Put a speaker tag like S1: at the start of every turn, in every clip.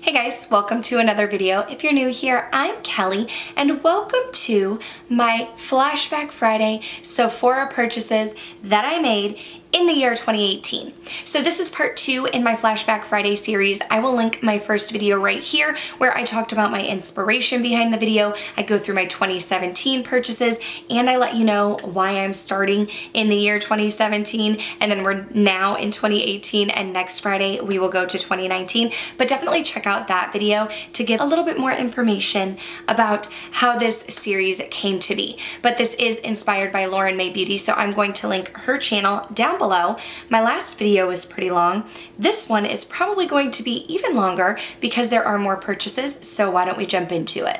S1: Hey guys, welcome to another video. If you're new here, I'm Kelly and welcome to my Flashback Friday Sephora purchases that I made in the year 2018. So this is part 2 in my Flashback Friday series. I will link my first video right here where I talked about my inspiration behind the video. I go through my 2017 purchases and I let you know why I'm starting in the year 2017, and then we're now in 2018 and next Friday we will go to 2019. But definitely check out that video to get a little bit more information about how this series came to be. But this is inspired by Mae Beauty, so I'm going to link her channel down below. My last video was pretty long. This one is probably going to be even longer because there are more purchases, so why don't we jump into it?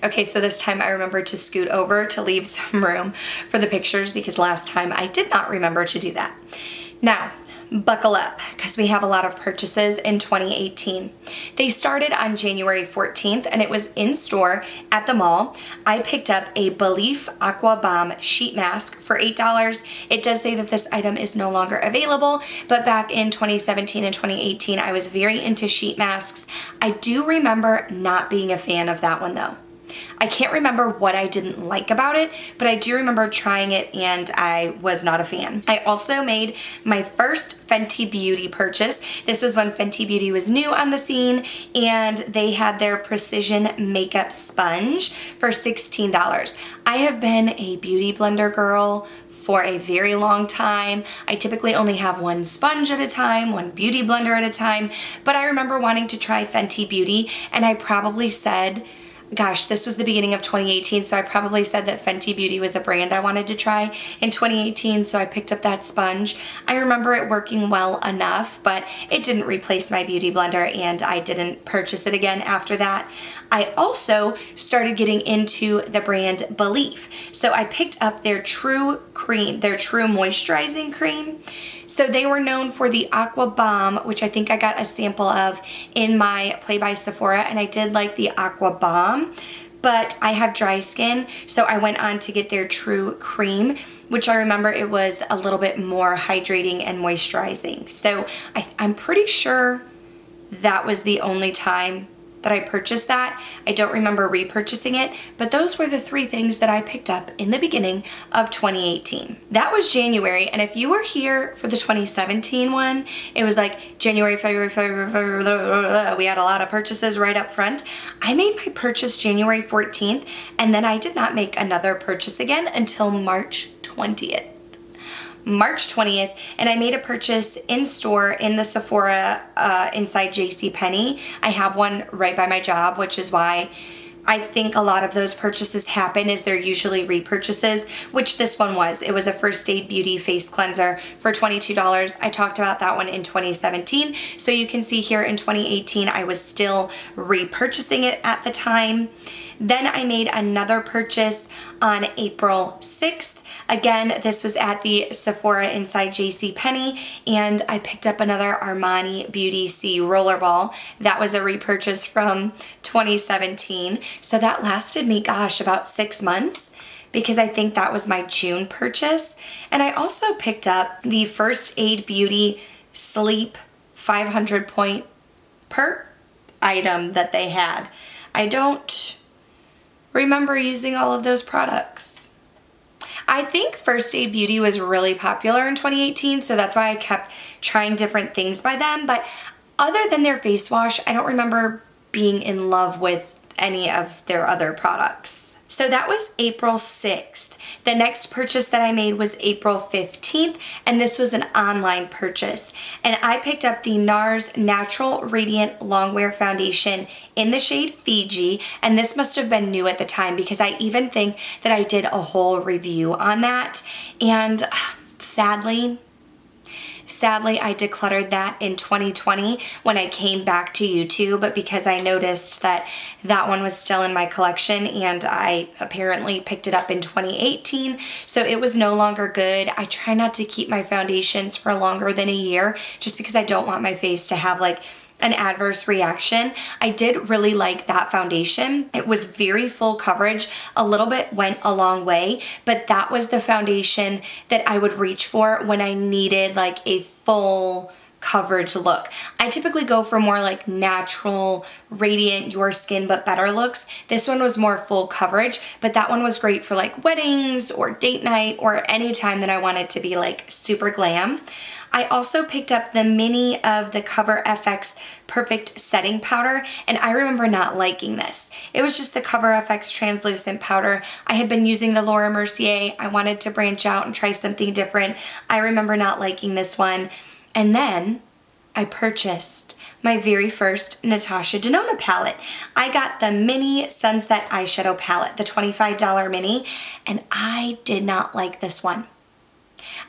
S1: Okay, so this time I remembered to scoot over to leave some room for the pictures because last time I did not remember to do that. Now, buckle up because we have a lot of purchases in 2018. They started on January 14th and it was in store at the mall. I picked up a Vieve Aqua Bomb sheet mask for $8. It does say that this item is no longer available, but back in 2017 and 2018, I was very into sheet masks. I do remember not being a fan of that one though. I can't remember what I didn't like about it, but I do remember trying it and I was not a fan. I also made my first Fenty Beauty purchase. This was when Fenty Beauty was new on the scene and they had their precision makeup sponge for $16. I have been a beauty blender girl for a very long time. I typically only have one sponge at a time, one beauty blender at a time, but I remember wanting to try Fenty Beauty and I probably said, gosh, this was the beginning of 2018, so I probably said that Fenty Beauty was a brand I wanted to try in 2018, so I picked up that sponge. I remember it working well enough, but it didn't replace my beauty blender and I didn't purchase it again after that. I also started getting into the brand Vieve. So I picked up their True Cream, their True Moisturizing Cream. So they were known for the Aqua Bomb, which I think I got a sample of in my Play by Sephora, and I did like the Aqua Bomb, but I have dry skin, so I went on to get their True Cream, which I remember it was a little bit more hydrating and moisturizing. So I'm pretty sure that was the only time that I purchased that. I don't remember repurchasing it, but those were the 3 things that I picked up in the beginning of 2018. That was January, and if you were here for the 2017 one, it was like January, February, we had a lot of purchases right up front. I made my purchase January 14th, and then I did not make another purchase again until March 20th. March 20th, and I made a purchase in store in the Sephora inside JCPenney. I have one right by my job, which is why I think a lot of those purchases happen is they're usually repurchases, which this one was. It was a First Aid Beauty face cleanser for $22. I talked about that one in 2017. So you can see here in 2018, I was still repurchasing it at the time. Then I made another purchase on April 6th. Again, this was at the Sephora inside JCPenney, and I picked up another Armani Beauty C Rollerball. That was a repurchase from 2017. So that lasted me, gosh, about 6 months because I think that was my June purchase. And I also picked up the First Aid Beauty Sleep 500 point perk item that they had. I don't remember using all of those products. I think First Aid Beauty was really popular in 2018, so that's why I kept trying different things by them. But other than their face wash, I don't remember being in love with any of their other products. So that was April 6th. The next purchase that I made was April 15th, and this was an online purchase. And I picked up the Nars Natural Radiant Longwear Foundation in the shade Fiji, and this must have been new at the time because I even think that I did a whole review on that. And sadly, I decluttered that in 2020 when I came back to YouTube because I noticed that that one was still in my collection and I apparently picked it up in 2018, so it was no longer good. I try not to keep my foundations for longer than a year just because I don't want my face to have like an adverse reaction. I did really like that foundation. It was very full coverage. A little bit went a long way, but that was the foundation that I would reach for when I needed like a full coverage look. I typically go for more like natural, radiant, your skin but better looks. This one was more full coverage, but that one was great for like weddings or date night or any time that I wanted to be like super glam. I also picked up the mini of the Cover FX Perfect Setting Powder, and I remember not liking this. It was just the Cover FX Translucent Powder. I had been using the Laura Mercier. I wanted to branch out and try something different. I remember not liking this one. And then I purchased my very first Natasha Denona palette. I got the mini Sunset eyeshadow palette, the $25 mini, and I did not like this one.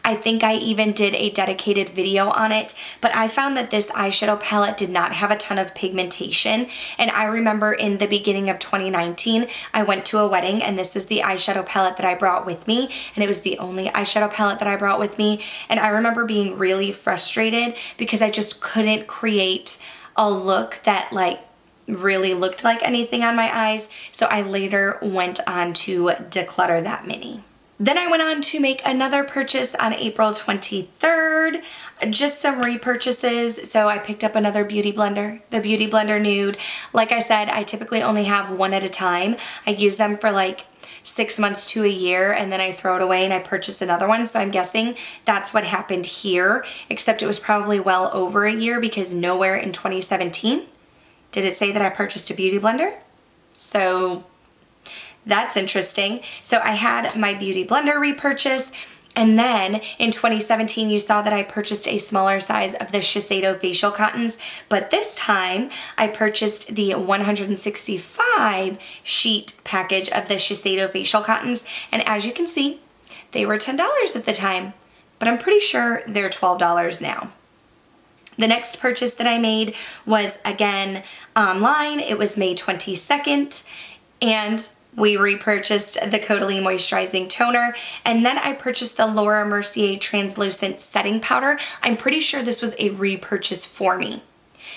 S1: I think I even did a dedicated video on it, but I found that this eyeshadow palette did not have a ton of pigmentation. And I remember in the beginning of 2019, I went to a wedding and this was the eyeshadow palette that I brought with me. And it was the only eyeshadow palette that I brought with me. And I remember being really frustrated because I just couldn't create a look that like really looked like anything on my eyes. So I later went on to declutter that mini. Then I went on to make another purchase on April 23rd, just some repurchases. So I picked up another beauty blender, the Beauty Blender Nude. Like I said, I typically only have one at a time. I use them for like 6 months to a year and then I throw it away and I purchase another one. So I'm guessing that's what happened here, except it was probably well over a year because nowhere in 2017 did it say that I purchased a beauty blender. So that's interesting. So I had my beauty blender repurchase, and then in 2017 you saw that I purchased a smaller size of the Shiseido facial cottons, but this time I purchased the 165 sheet package of the Shiseido facial cottons, and as you can see, they were $10 at the time, but I'm pretty sure they're $12 now. The next purchase that I made was again online. It was May 22nd, and we repurchased the Caudalie Moisturizing Toner, and then I purchased the Laura Mercier Translucent Setting Powder. I'm pretty sure this was a repurchase for me.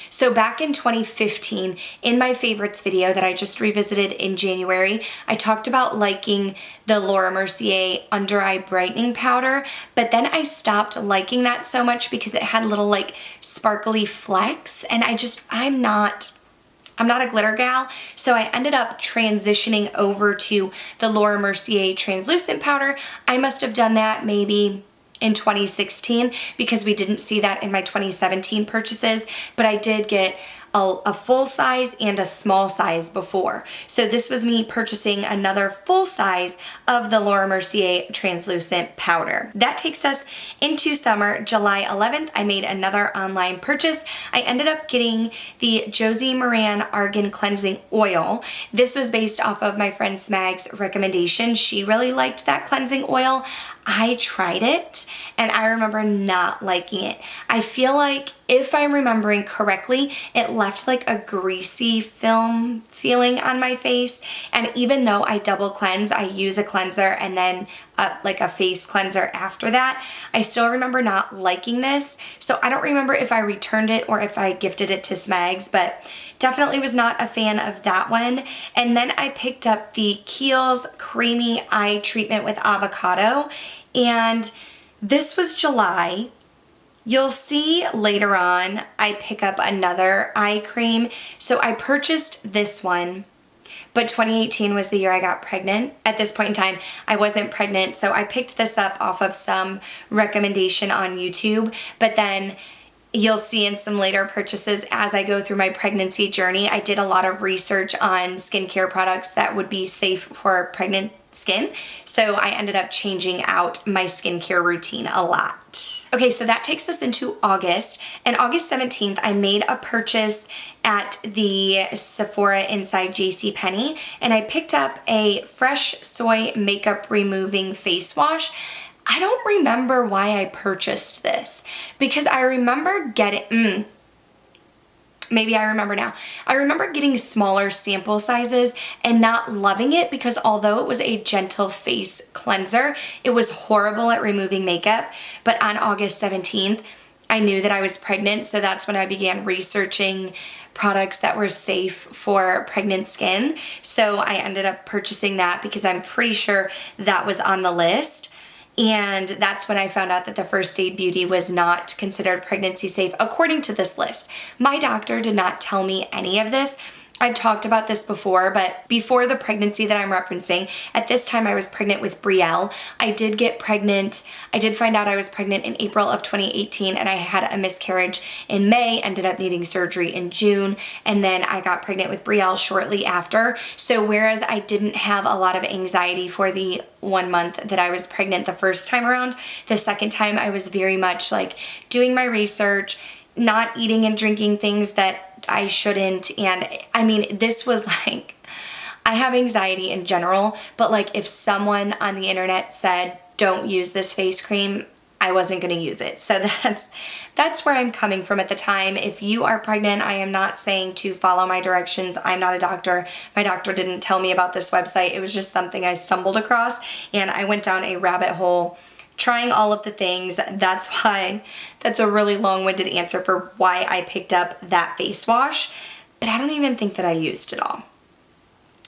S1: So back in 2015, in my favorites video that I just revisited in January, I talked about liking the Laura Mercier Under Eye Brightening Powder, but then I stopped liking that so much because it had little like sparkly flecks, and I'm not a glitter gal, so I ended up transitioning over to the Laura Mercier Translucent Powder. I must have done that maybe in 2016 because we didn't see that in my 2017 purchases, but I did get a full size and a small size before. So this was me purchasing another full size of the Laura Mercier Translucent Powder. That takes us into summer. July 11th, I made another online purchase. I ended up getting the Josie Moran Argan Cleansing Oil. This was based off of my friend Smag's recommendation. She really liked that cleansing oil. I tried it and I remember not liking it. I feel like, if I'm remembering correctly, it left like a greasy film feeling on my face. And even though I double cleanse, I use a cleanser and then like a face cleanser after that, I still remember not liking this. So I don't remember if I returned it or if I gifted it to Smags, but definitely was not a fan of that one. And then I picked up the Kiehl's Creamy Eye Treatment with Avocado, and this was July. You'll see later on I pick up another eye cream. So I purchased this one, but 2018 was the year I got pregnant. At this point in time, I wasn't pregnant, so I picked this up off of some recommendation on YouTube, but then you'll see in some later purchases as I go through my pregnancy journey, I did a lot of research on skincare products that would be safe for pregnant skin. So I ended up changing out my skincare routine a lot. Okay, so that takes us into August. And August 17th, I made a purchase at the Sephora inside JCPenney, and I picked up a Fresh Soy Makeup Removing Face Wash. I don't remember why I purchased this because I remember getting, maybe I remember now. I remember getting smaller sample sizes and not loving it because although it was a gentle face cleanser, it was horrible at removing makeup. But on August 17th, I knew that I was pregnant, so that's when I began researching products that were safe for pregnant skin. So I ended up purchasing that because I'm pretty sure that was on the list. And that's when I found out that the First Aid Beauty was not considered pregnancy safe according to this list. My doctor did not tell me any of this. I talked about this before, but before the pregnancy that I'm referencing, at this time I was pregnant with Brielle. I did get pregnant. I did find out I was pregnant in April of 2018, and I had a miscarriage in May, ended up needing surgery in June, and then I got pregnant with Brielle shortly after. So whereas I didn't have a lot of anxiety for the 1 month that I was pregnant the first time around, the second time I was very much like doing my research, not eating and drinking things that I shouldn't. And I mean, this was like, I have anxiety in general, but like if someone on the internet said, don't use this face cream, I wasn't going to use it. So that's where I'm coming from at the time. If you are pregnant, I am not saying to follow my directions. I'm not a doctor. My doctor didn't tell me about this website. It was just something I stumbled across, and I went down a rabbit hole trying all of the things. That's a really long-winded answer for why I picked up that face wash, but I don't even think that I used it all.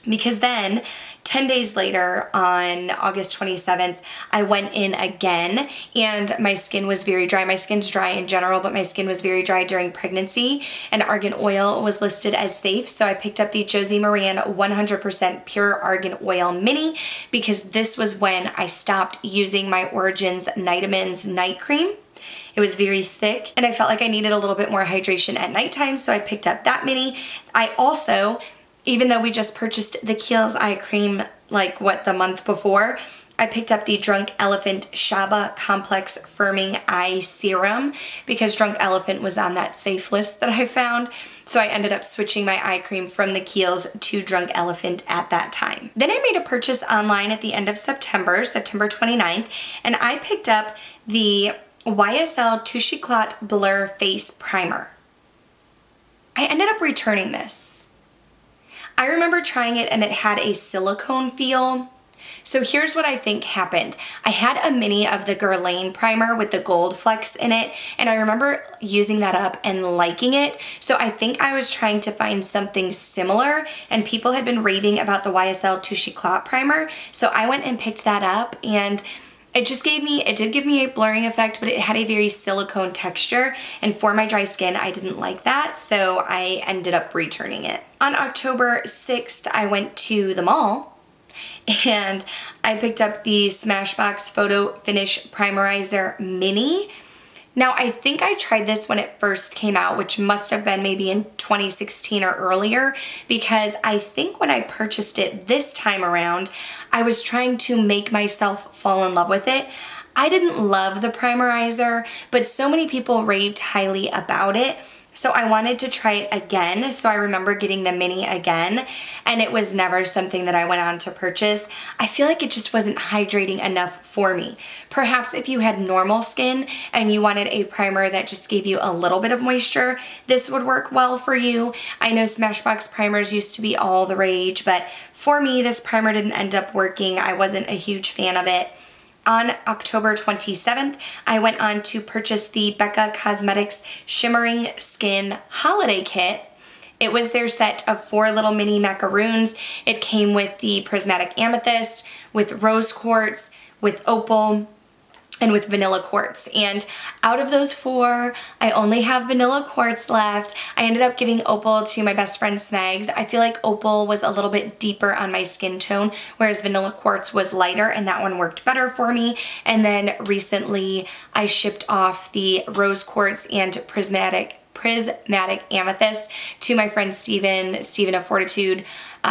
S1: Because then 10 days later on August 27th, I went in again and my skin was very dry. My skin's dry in general, but my skin was very dry during pregnancy, and Argan Oil was listed as safe. So I picked up the Josie Moran 100% Pure Argan Oil Mini because this was when I stopped using my Origins Nightamins Night Cream. It was very thick and I felt like I needed a little bit more hydration at nighttime, so I picked up that mini. I also, even though we just purchased the Kiehl's eye cream the month before, I picked up the Drunk Elephant Shaba Complex Firming Eye Serum because Drunk Elephant was on that safe list that I found. So I ended up switching my eye cream from the Kiehl's to Drunk Elephant at that time. Then I made a purchase online at the end of September 29th, and I picked up the YSL Tushy Clot Blur Face Primer. I ended up returning this. I remember trying it and it had a silicone feel. So here's what I think happened. I had a mini of the Guerlain primer with the gold flecks in it, and I remember using that up and liking it. So I think I was trying to find something similar, and people had been raving about the YSL Tushy Clot primer. So I went and picked that up, and it did give me a blurring effect, but it had a very silicone texture, and for my dry skin, I didn't like that, so I ended up returning it. On October 6th, I went to the mall, and I picked up the Smashbox Photo Finish Primerizer Mini. Now, I think I tried this when it first came out, which must have been maybe in 2016 or earlier, because I think when I purchased it this time around, I was trying to make myself fall in love with it. I didn't love the Primerizer, but so many people raved highly about it. So I wanted to try it again, so I remember getting the mini again, and it was never something that I went on to purchase. I feel like it just wasn't hydrating enough for me. Perhaps if you had normal skin and you wanted a primer that just gave you a little bit of moisture, this would work well for you. I know Smashbox primers used to be all the rage, but for me, this primer didn't end up working. I wasn't a huge fan of it. On October 27th, I went on to purchase the Becca Cosmetics Shimmering Skin Holiday Kit. It was their set of 4 little mini macaroons. It came with the Prismatic Amethyst, with Rose Quartz, with Opal, and with Vanilla Quartz. And out of those 4, I only have Vanilla Quartz left. I ended up giving Opal to my best friend Snags. I feel like Opal was a little bit deeper on my skin tone, whereas Vanilla Quartz was lighter, and that one worked better for me. And then recently I shipped off the Rose Quartz and Prismatic Amethyst to my friend Steven of Fortitude,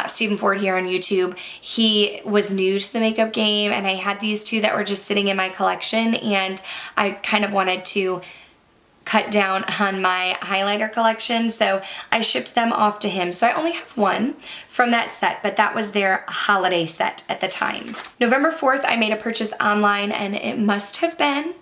S1: Steven Ford here on YouTube. He was new to the makeup game, and I had these 2 that were just sitting in my collection, and I kind of wanted to cut down on my highlighter collection, so I shipped them off to him. So I only have 1 from that set, but that was their holiday set at the time. November 4th, I made a purchase online, and it must have been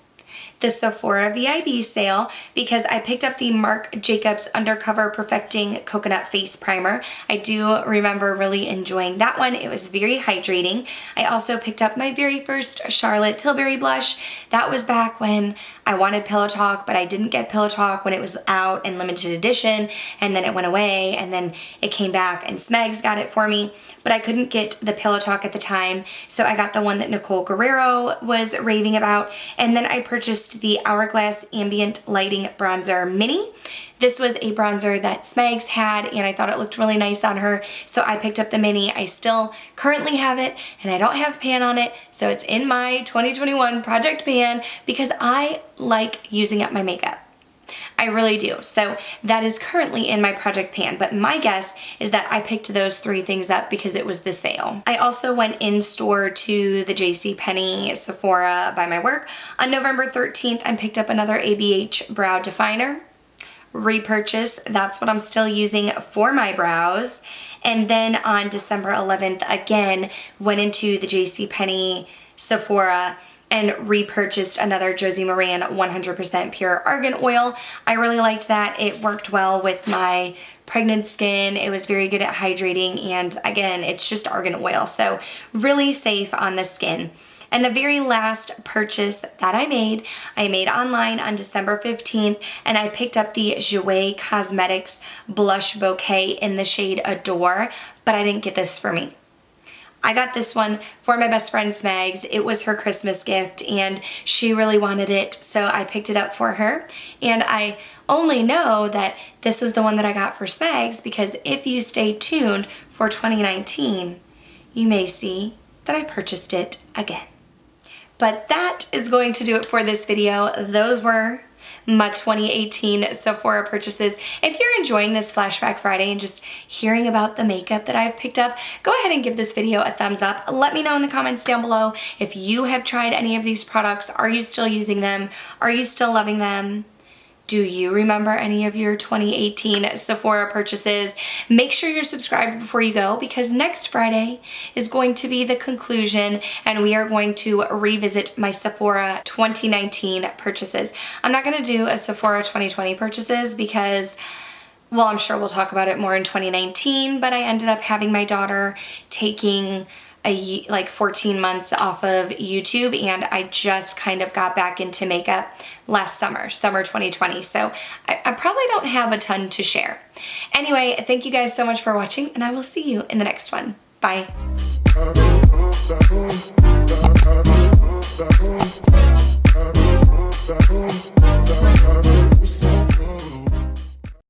S1: the Sephora VIB sale because I picked up the Marc Jacobs Undercover Perfecting Coconut Face Primer. I do remember really enjoying that one. It was very hydrating. I also picked up my very first Charlotte Tilbury blush. That was back when I wanted Pillow Talk, but I didn't get Pillow Talk when it was out in limited edition, and then it went away, and then it came back and Smegs got it for me, but I couldn't get the Pillow Talk at the time, so I got the one that Nicole Guerrero was raving about, and then I purchased the Hourglass Ambient Lighting Bronzer Mini. This was a bronzer that Smegs had, and I thought it looked really nice on her, so I picked up the mini. I still currently have it, and I don't have pan on it, so it's in my 2021 project pan because I like using up my makeup. I really do. So that is currently in my project pan, but my guess is that I picked those 3 things up because it was the sale. I also went in store to the JCPenney Sephora by my work on November 13th and picked up another ABH brow definer. Repurchase, that's what I'm still using for my brows. And then on December 11th, again, went into the JCPenney Sephora and repurchased another Josie Moran 100% pure argan oil. I really liked that. It worked well with my pregnant skin. It was very good at hydrating, and again, it's just argan oil, so really safe on the skin. And the very last purchase that I made online on December 15th, and I picked up the Jouer Cosmetics Blush Bouquet in the shade Adore, but I didn't get this for me. I got this one for my best friend Smegs. It was her Christmas gift and she really wanted it, so I picked it up for her. And I only know that this was the one that I got for Smegs because if you stay tuned for 2019, you may see that I purchased it again. But that is going to do it for this video. Those were my 2018 Sephora purchases. If you're enjoying this Flashback Friday and just hearing about the makeup that I've picked up, go ahead and give this video a thumbs up. Let me know in the comments down below if you have tried any of these products. Are you still using them? Are you still loving them? Do you remember any of your 2018 Sephora purchases? Make sure you're subscribed before you go because next Friday is going to be the conclusion and we are going to revisit my Sephora 2019 purchases. I'm not going to do a Sephora 2020 purchases because, well, I'm sure we'll talk about it more in 2019, but I ended up having my daughter taking like 14 months off of YouTube, and I just kind of got back into makeup last summer 2020, so I probably don't have a ton to share. Anyway, thank you guys so much for watching, and I will see you in the next one. Bye.